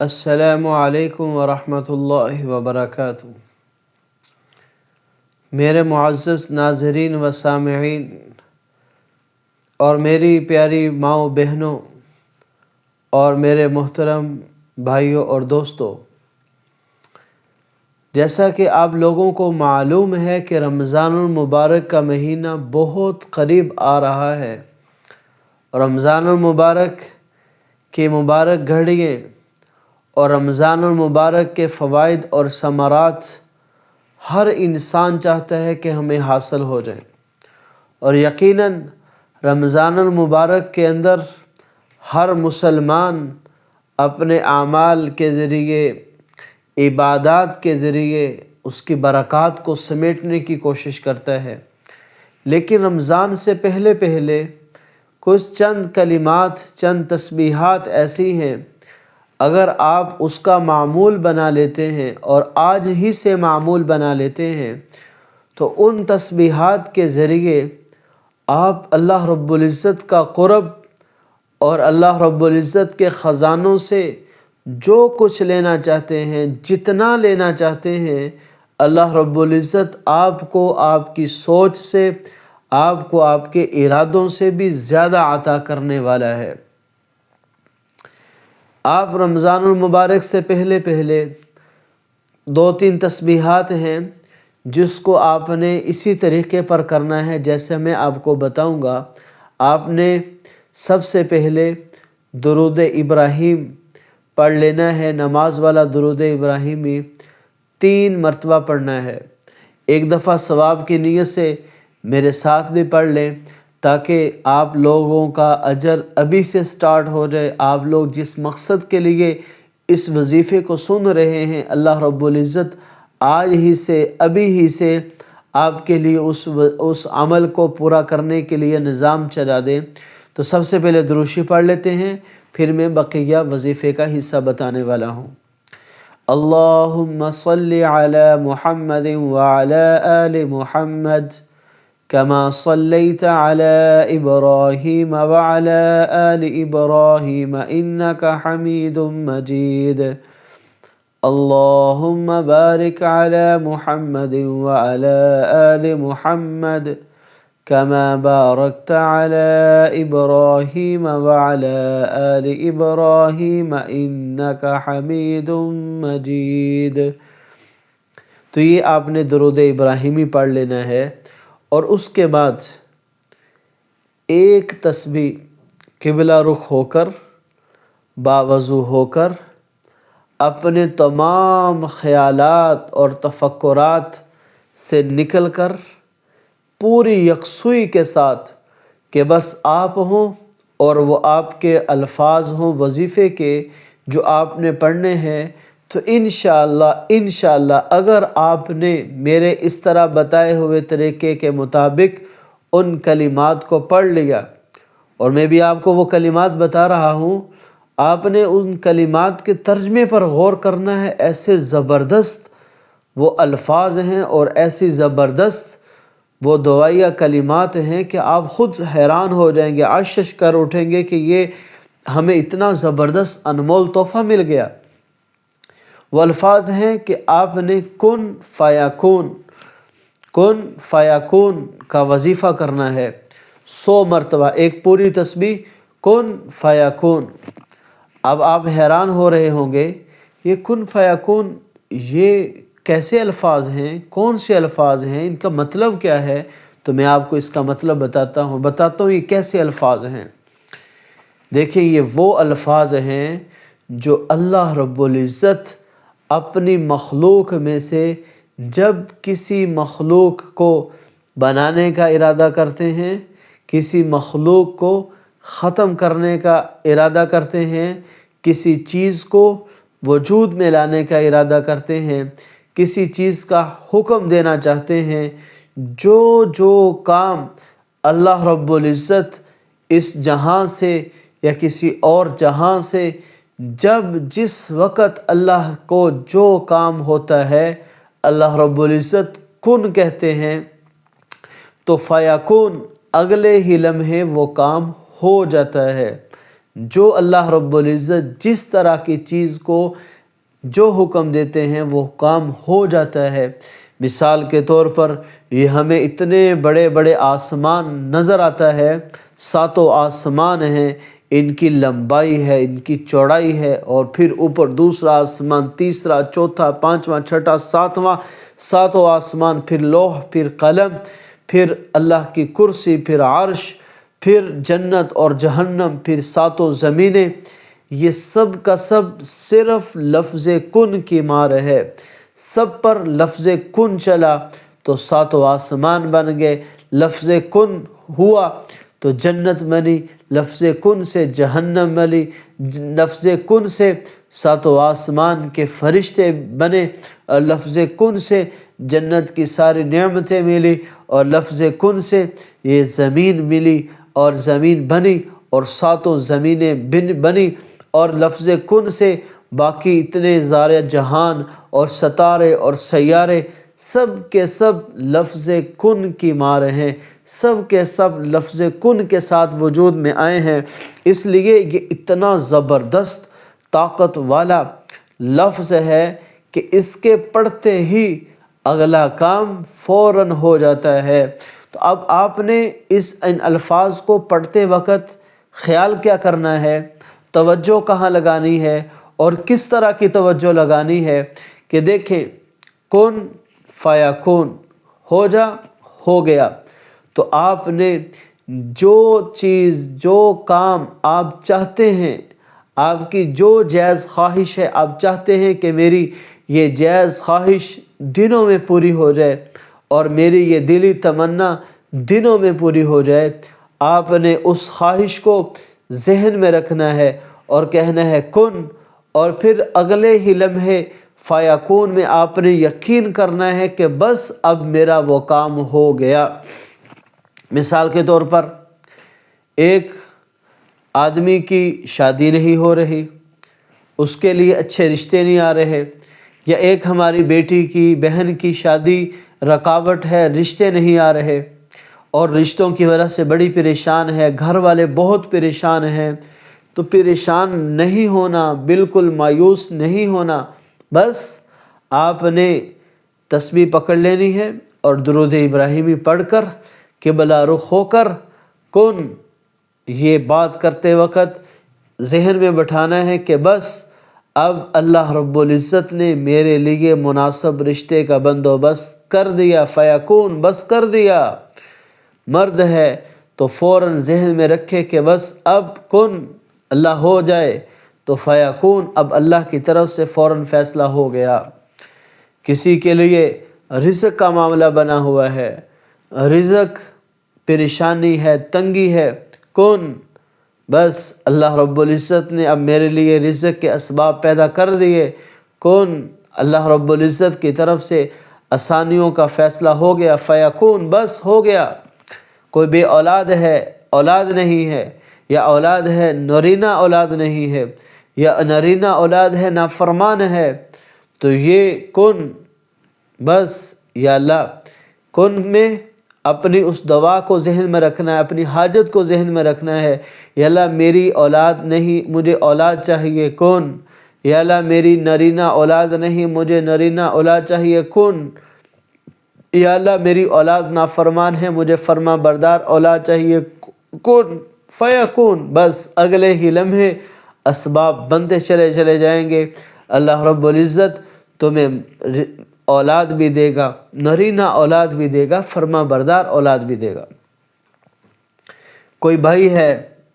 السلام علیکم ورحمۃ اللہ وبرکاتہ۔ میرے معزز ناظرین و سامعین اور میری پیاری ماؤں بہنوں اور میرے محترم بھائیوں اور دوستوں، جیسا کہ آپ لوگوں کو معلوم ہے کہ رمضان المبارک کا مہینہ بہت قریب آ رہا ہے۔ رمضان المبارک کی مبارک گھڑیاں اور رمضان المبارک کے فوائد اور ثمرات ہر انسان چاہتا ہے کہ ہمیں حاصل ہو جائیں، اور یقیناً رمضان المبارک کے اندر ہر مسلمان اپنے اعمال کے ذریعے، عبادات کے ذریعے اس کی برکات کو سمیٹنے کی کوشش کرتا ہے۔ لیکن رمضان سے پہلے کچھ چند کلمات، چند تسبیحات ایسی ہیں، اگر آپ اس کا معمول بنا لیتے ہیں اور آج ہی سے معمول بنا لیتے ہیں تو ان تسبیحات کے ذریعے آپ اللہ رب العزت کا قرب اور اللہ رب العزت کے خزانوں سے جو کچھ لینا چاہتے ہیں، جتنا لینا چاہتے ہیں، اللہ رب العزت آپ کو آپ کی سوچ سے، آپ کو آپ کے ارادوں سے بھی زیادہ عطا کرنے والا ہے۔ آپ رمضان المبارک سے پہلے 2-3 تسبیحات ہیں جس کو آپ نے اسی طریقے پر کرنا ہے جیسے میں آپ کو بتاؤں گا۔ آپ نے سب سے پہلے درود ابراہیم پڑھ لینا ہے، نماز والا درود ابراہیمی 3 مرتبہ پڑھنا ہے۔ ایک دفعہ ثواب کی نیت سے میرے ساتھ بھی پڑھ لیں تاکہ آپ لوگوں کا اجر ابھی سے سٹارٹ ہو جائے۔ آپ لوگ جس مقصد کے لیے اس وظیفے کو سن رہے ہیں، اللہ رب العزت آج ہی سے، ابھی ہی سے آپ کے لیے اس عمل کو پورا کرنے کے لیے نظام چلا دیں۔ تو سب سے پہلے درود شریف پڑھ لیتے ہیں، پھر میں بقیہ وظیفے کا حصہ بتانے والا ہوں۔ اللہم صلی علی محمد وعلی آل محمد كما صليت على إبراهيم وعلى آل إبراهيم إنك حميد مجيد اللهم بارك على محمد وعلى آل محمد كما باركت على إبراهيم وعلى آل إبراهيم إنك حميد مجيد۔ تو یہ آپ نے درود ابراہیمی پڑھ لینا ہے، اور اس کے بعد ایک تسبیح قبلہ رخ ہو کر، باوضو ہو کر، اپنے تمام خیالات اور تفکرات سے نکل کر پوری یکسوئی کے ساتھ کہ بس آپ ہوں اور وہ آپ کے الفاظ ہوں وظیفے کے جو آپ نے پڑھنے ہیں، تو انشاءاللہ اگر آپ نے میرے اس طرح بتائے ہوئے طریقے کے مطابق ان کلمات کو پڑھ لیا، اور میں بھی آپ کو وہ کلمات بتا رہا ہوں، آپ نے ان کلمات کے ترجمے پر غور کرنا ہے۔ ایسے زبردست وہ الفاظ ہیں اور ایسی زبردست وہ دعائیہ کلمات ہیں کہ آپ خود حیران ہو جائیں گے، عشش کر اٹھیں گے کہ یہ ہمیں اتنا زبردست انمول تحفہ مل گیا۔ وہ الفاظ ہیں کہ آپ نے کن فیکون کا وظیفہ کرنا ہے 100 مرتبہ، ایک پوری تسبیح کن فیکون۔ اب آپ حیران ہو رہے ہوں گے یہ کن فیکون یہ کیسے الفاظ ہیں، کون سے الفاظ ہیں، ان کا مطلب کیا ہے؟ تو میں آپ کو اس کا مطلب بتاتا ہوں یہ کیسے الفاظ ہیں۔ دیکھیں، یہ وہ الفاظ ہیں جو اللہ رب العزت اپنی مخلوق میں سے جب کسی مخلوق کو بنانے کا ارادہ کرتے ہیں، کسی مخلوق کو ختم کرنے کا ارادہ کرتے ہیں، کسی چیز کو وجود میں لانے کا ارادہ کرتے ہیں، کسی چیز کا حکم دینا چاہتے ہیں، جو کام اللہ رب العزت اس جہاں سے یا کسی اور جہاں سے جب جس وقت اللہ کو جو کام ہوتا ہے اللہ رب العزت کن کہتے ہیں تو فیکون اگلے ہی لمحے وہ کام ہو جاتا ہے۔ جو اللہ رب العزت جس طرح کی چیز کو جو حکم دیتے ہیں وہ کام ہو جاتا ہے۔ مثال کے طور پر یہ ہمیں اتنے بڑے بڑے آسمان نظر آتا ہے، 7 آسمان ہیں، ان کی لمبائی ہے، ان کی چوڑائی ہے، اور پھر اوپر دوسرا آسمان، تیسرا، چوتھا، پانچواں، چھٹا، ساتواں، 7 آسمان، پھر لوح، پھر قلم، پھر اللہ کی کرسی، پھر عرش، پھر جنت اور جہنم، پھر 7 زمینیں، یہ سب کا سب صرف لفظ کن کی مار ہے۔ سب پر لفظ کن چلا تو 7 آسمان بن گئے، لفظ کن ہوا تو جنت بنی، لفظ کن سے جہنم بنی، لفظ کن سے 7 آسمان کے فرشتے بنے، اور لفظ کن سے جنت کی ساری نعمتیں ملی، اور لفظ کن سے یہ زمین ملی اور زمین بنی، اور 7 زمینیں بنی، اور لفظ کن سے باقی اتنے زارع جہان اور ستارے اور سیارے سب کے سب لفظ کن کی مار ہیں، سب کے سب لفظ کن کے ساتھ وجود میں آئے ہیں۔ اس لیے یہ اتنا زبردست طاقت والا لفظ ہے کہ اس کے پڑھتے ہی اگلا کام فوراً ہو جاتا ہے۔ تو اب آپ نے ان الفاظ کو پڑھتے وقت خیال کیا کرنا ہے، توجہ کہاں لگانی ہے، اور کس طرح کی توجہ لگانی ہے کہ دیکھیں کن فیکون، ہو جا، ہو گیا۔ تو آپ نے جو چیز، جو کام آپ چاہتے ہیں، آپ کی جو جائز خواہش ہے، آپ چاہتے ہیں کہ میری یہ جائز خواہش دنوں میں پوری ہو جائے، اور میری یہ دلی تمنا دنوں میں پوری ہو جائے، آپ نے اس خواہش کو ذہن میں رکھنا ہے اور کہنا ہے کن، اور پھر اگلے ہی لمحے فیکون میں آپ نے یقین کرنا ہے کہ بس اب میرا وہ کام ہو گیا۔ مثال کے طور پر ایک آدمی کی شادی نہیں ہو رہی، اس کے لیے اچھے رشتے نہیں آ رہے، یا ایک ہماری بیٹی کی، بہن کی شادی رکاوٹ ہے، رشتے نہیں آ رہے، اور رشتوں کی وجہ سے بڑی پریشان ہے، گھر والے بہت پریشان ہیں، تو پریشان نہیں ہونا، بالکل مایوس نہیں ہونا، بس آپ نے تسبیح پکڑ لینی ہے اور درود ابراہیمی پڑھ کر قبلہ رخ ہو کر کن، یہ بات کرتے وقت ذہن میں بٹھانا ہے کہ بس اب اللہ رب العزت نے میرے لیے مناسب رشتے کا بندوبست کر دیا، فیکون، بس کر دیا۔ مرد ہے تو فوراً ذہن میں رکھے کہ بس اب کن، اللہ ہو جائے تو فیکون، اب اللہ کی طرف سے فوراً فیصلہ ہو گیا۔ کسی کے لیے رزق کا معاملہ بنا ہوا ہے، رزق پریشانی ہے، تنگی ہے، کن، بس اللہ رب العزت نے اب میرے لیے رزق کے اسباب پیدا کر دیے، کن، اللہ رب العزت کی طرف سے آسانیوں کا فیصلہ ہو گیا، فیکون، بس ہو گیا۔ کوئی بے اولاد ہے، اولاد نہیں ہے، یا اولاد ہے نرینہ اولاد نہیں ہے، یا نرینہ اولاد ہے نافرمان ہے، تو یہ کن، بس یا اللہ، کن میں اپنی اس دعا کو ذہن میں رکھنا ہے، اپنی حاجت کو ذہن میں رکھنا ہے، یا اللہ میری اولاد نہیں، مجھے اولاد چاہیے، کن، یا اللہ میری نرینہ اولاد نہیں، مجھے نرینہ اولاد چاہیے، کن، یا اللہ میری اولاد نافرمان ہے، مجھے فرما بردار اولاد چاہیے، کن فیکون، بس اگلے ہی لمحے اسباب بنتے چلے جائیں گے، اللہ رب العزت تمہیں اولاد بھی دے گا، نرینہ اولاد بھی دے گا، فرما بردار اولاد بھی دے گا۔ کوئی بھائی ہے،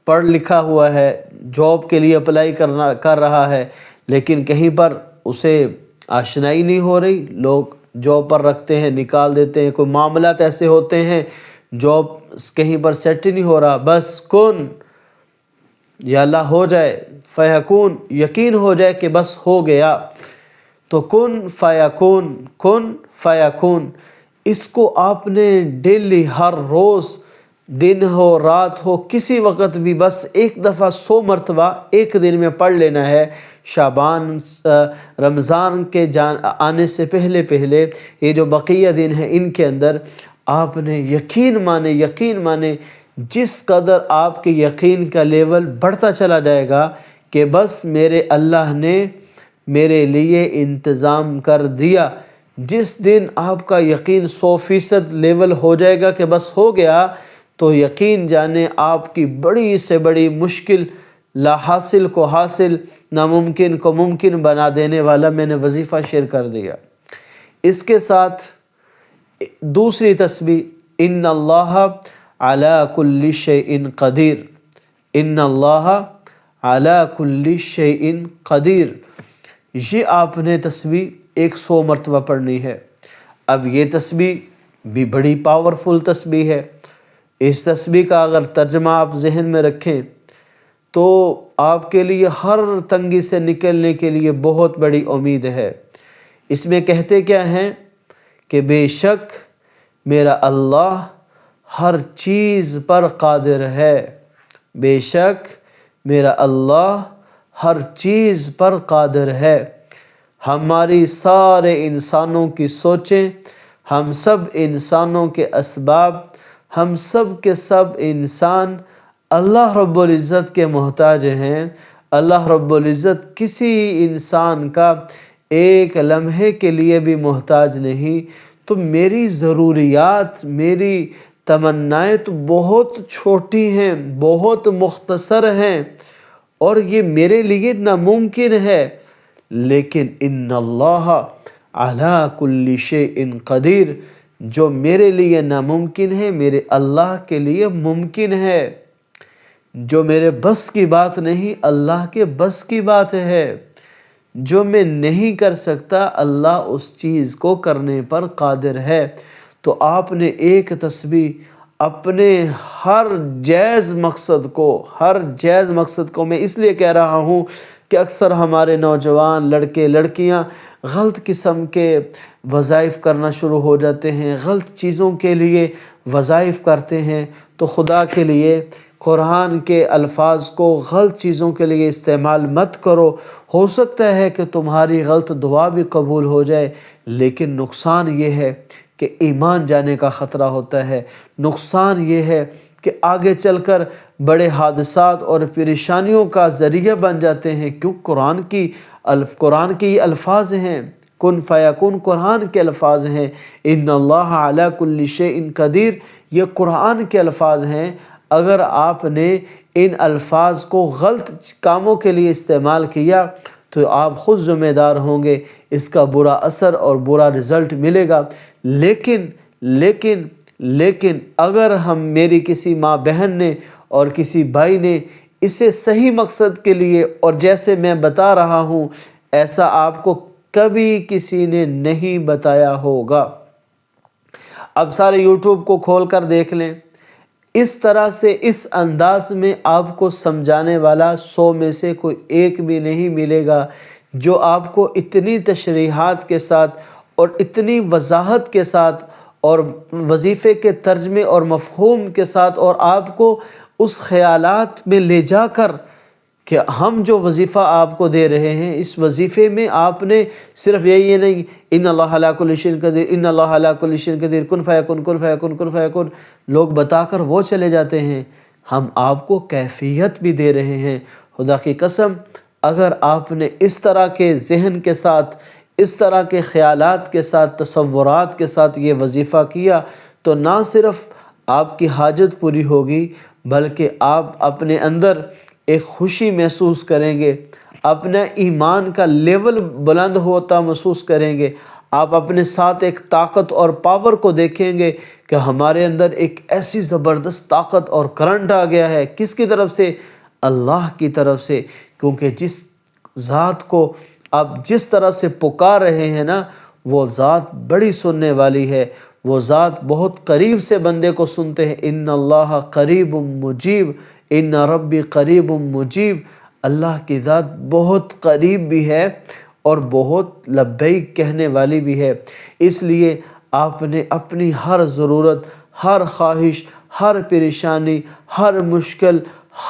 پڑھ لکھا ہوا ہے، جاب کے لیے اپلائی کر رہا ہے، لیکن کہیں پر اسے آشنائی نہیں ہو رہی، لوگ جاب پر رکھتے ہیں، نکال دیتے ہیں، کوئی معاملات ایسے ہوتے ہیں، جاب کہیں پر سیٹ نہیں ہو رہا، بس کن، یا اللہ ہو جائے، فیکون، یقین ہو جائے کہ بس ہو گیا، تو کن فیکون، کن فیکون، اس کو آپ نے ڈیلی، ہر روز، دن ہو رات ہو، کسی وقت بھی بس ایک دفعہ 100 مرتبہ ایک دن میں پڑھ لینا ہے۔ شعبان، رمضان کے آنے سے پہلے یہ جو بقیہ دن ہیں ان کے اندر آپ نے یقین مانے جس قدر آپ کے یقین کا لیول بڑھتا چلا جائے گا کہ بس میرے اللہ نے میرے لیے انتظام کر دیا، جس دن آپ کا یقین 100% لیول ہو جائے گا کہ بس ہو گیا، تو یقین جانے آپ کی بڑی سے بڑی مشکل لا حاصل کو حاصل، ناممکن کو ممکن بنا دینے والا میں نے وظیفہ شیئر کر دیا۔ اس کے ساتھ دوسری تسبیح، ان اللہ علی کل شیء قدیر، ان اللہ علی کل شیء قدیر، یہ آپ نے تسبیح 100 مرتبہ پڑھنی ہے۔ اب یہ تسبیح بھی بڑی پاورفل تسبیح ہے۔ اس تسبیح کا اگر ترجمہ آپ ذہن میں رکھیں تو آپ کے لیے ہر تنگی سے نکلنے کے لیے بہت بڑی امید ہے۔ اس میں کہتے کیا ہیں کہ بے شک میرا اللہ ہر چیز پر قادر ہے، بے شک میرا اللہ ہر چیز پر قادر ہے۔ ہماری سارے انسانوں کی سوچیں، ہم سب انسانوں کے اسباب، ہم سب کے سب انسان اللہ رب العزت کے محتاج ہیں۔ اللہ رب العزت کسی انسان کا ایک لمحے کے لیے بھی محتاج نہیں۔ تو میری ضروریات، میری تمنائیں تو بہت چھوٹی ہیں، بہت مختصر ہیں، اور یہ میرے لیے ناممکن ہے، لیکن ان اللہ علی کل شیء قدیر، جو میرے لیے ناممکن ہے میرے اللہ کے لیے ممکن ہے، جو میرے بس کی بات نہیں اللہ کے بس کی بات ہے، جو میں نہیں کر سکتا اللہ اس چیز کو کرنے پر قادر ہے۔ تو آپ نے ایک تسبیح اپنے ہر جائز مقصد کو میں اس لیے کہہ رہا ہوں کہ اکثر ہمارے نوجوان لڑکے لڑکیاں غلط قسم کے وظائف کرنا شروع ہو جاتے ہیں، غلط چیزوں کے لیے وظائف کرتے ہیں۔ تو خدا کے لیے قرآن کے الفاظ کو غلط چیزوں کے لیے استعمال مت کرو۔ ہو سکتا ہے کہ تمہاری غلط دعا بھی قبول ہو جائے، لیکن نقصان یہ ہے کہ ایمان جانے کا خطرہ ہوتا ہے، نقصان یہ ہے کہ آگے چل کر بڑے حادثات اور پریشانیوں کا ذریعہ بن جاتے ہیں۔ کیوں؟ قرآن کے یہ الفاظ ہیں، کن فیکون قرآن کے الفاظ ہیں، ان اللہ علی کل شیء قدیر، یہ قرآن کے الفاظ ہیں۔ اگر آپ نے ان الفاظ کو غلط کاموں کے لیے استعمال کیا تو آپ خود ذمہ دار ہوں گے، اس کا برا اثر اور برا رزلٹ ملے گا۔ لیکن اگر میری کسی ماں بہن نے اور کسی بھائی نے اسے صحیح مقصد کے لیے، اور جیسے میں بتا رہا ہوں ایسا آپ کو کبھی کسی نے نہیں بتایا ہوگا۔ اب سارے یوٹیوب کو کھول کر دیکھ لیں، اس طرح سے اس انداز میں آپ کو سمجھانے والا 100 میں سے کوئی ایک بھی نہیں ملے گا جو آپ کو اتنی تشریحات کے ساتھ اور اتنی وضاحت کے ساتھ اور وظیفے کے ترجمے اور مفہوم کے ساتھ اور آپ کو اس خیالات میں لے جا کر کہ ہم جو وظیفہ آپ کو دے رہے ہیں، اس وظیفے میں آپ نے صرف یہی نہیں ان اللہ علی کل شیء قدیر، ان اللہ علی کل شیء قدیر، کن فیکن کن فیکن کن فیکن لوگ بتا کر وہ چلے جاتے ہیں۔ ہم آپ کو کیفیت بھی دے رہے ہیں۔ خدا کی قسم، اگر آپ نے اس طرح کے ذہن کے ساتھ، اس طرح کے خیالات کے ساتھ، تصورات کے ساتھ یہ وظیفہ کیا تو نہ صرف آپ کی حاجت پوری ہوگی بلکہ آپ اپنے اندر ایک خوشی محسوس کریں گے، اپنا ایمان کا لیول بلند ہوتا محسوس کریں گے، آپ اپنے ساتھ ایک طاقت اور پاور کو دیکھیں گے کہ ہمارے اندر ایک ایسی زبردست طاقت اور کرنٹ آ گیا ہے۔ کس کی طرف سے؟ اللہ کی طرف سے، کیونکہ جس ذات کو آپ جس طرح سے پکار رہے ہیں نا، وہ ذات بڑی سننے والی ہے، وہ ذات بہت قریب سے بندے کو سنتے ہیں۔ ان اللہ قریب مجیب، ان ربی قریب مجیب، اللہ کی ذات بہت قریب بھی ہے اور بہت لبیک کہنے والی بھی ہے۔ اس لیے آپ نے اپنی ہر ضرورت، ہر خواہش، ہر پریشانی، ہر مشکل،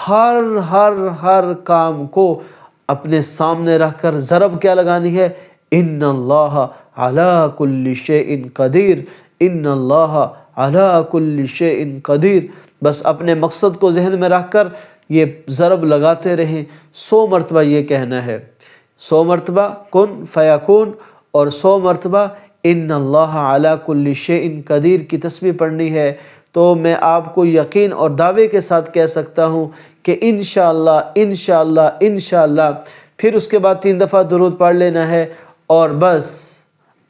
ہر کام کو اپنے سامنے رکھ کر ضرب کیا لگانی ہے؟ ان اللہ علی کل شیء قدیر، ان اللہ علی کل شیء قدیر۔ بس اپنے مقصد کو ذہن میں رکھ کر یہ ضرب لگاتے رہیں، 100 مرتبہ یہ کہنا ہے، 100 مرتبہ کن فیکون اور 100 مرتبہ ان اللہ علی کل شیء قدیر کی تسبیح پڑھنی ہے۔ تو میں آپ کو یقین اور دعوے کے ساتھ کہہ سکتا ہوں کہ انشاءاللہ انشاءاللہ انشاءاللہ پھر اس کے بعد 3 دفعہ درود پڑھ لینا ہے، اور بس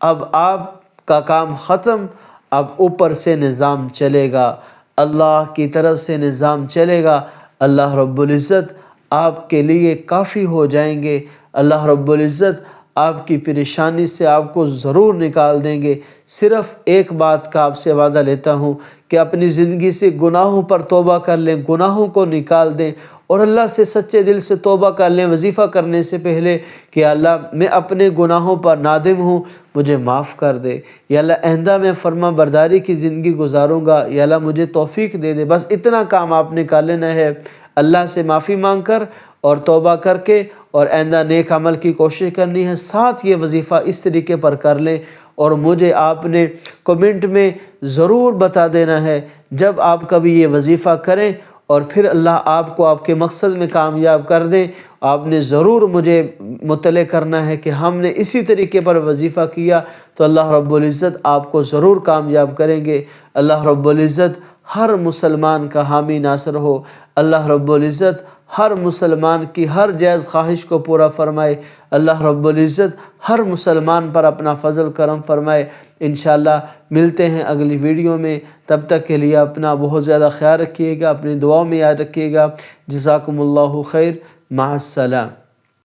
اب آپ کا کام ختم۔ اب اوپر سے نظام چلے گا، اللہ کی طرف سے نظام چلے گا، اللہ رب العزت آپ کے لیے کافی ہو جائیں گے، اللہ رب العزت آپ کی پریشانی سے آپ کو ضرور نکال دیں گے۔ صرف ایک بات کا آپ سے وعدہ لیتا ہوں کہ اپنی زندگی سے گناہوں پر توبہ کر لیں، گناہوں کو نکال دیں، اور اللہ سے سچے دل سے توبہ کر لیں وظیفہ کرنے سے پہلے کہ اللہ میں اپنے گناہوں پر نادم ہوں، مجھے معاف کر دے، یا اللہ آئندہ میں فرما برداری کی زندگی گزاروں گا، یا اللہ مجھے توفیق دے دے۔ بس اتنا کام آپ نے کر لینا ہے، اللہ سے معافی مانگ کر اور توبہ کر کے، اور آئندہ نیک عمل کی کوشش کرنی ہے۔ ساتھ یہ وظیفہ اس طریقے پر کر لیں، اور مجھے آپ نے کمنٹ میں ضرور بتا دینا ہے جب آپ کبھی یہ وظیفہ کریں، اور پھر اللہ آپ کو آپ کے مقصد میں کامیاب کر دیں۔ آپ نے ضرور مجھے مطلع کرنا ہے کہ ہم نے اسی طریقے پر وظیفہ کیا، تو اللہ رب العزت آپ کو ضرور کامیاب کریں گے۔ اللہ رب العزت ہر مسلمان کا حامی ناصر ہو، اللہ رب العزت ہر مسلمان کی ہر جائز خواہش کو پورا فرمائے، اللہ رب العزت ہر مسلمان پر اپنا فضل کرم فرمائے۔ انشاءاللہ ملتے ہیں اگلی ویڈیو میں، تب تک کے لیے اپنا بہت زیادہ خیال رکھیے گا، اپنی دعاؤں میں یاد رکھیے گا۔ جزاکم اللہ خیر، مع السلام۔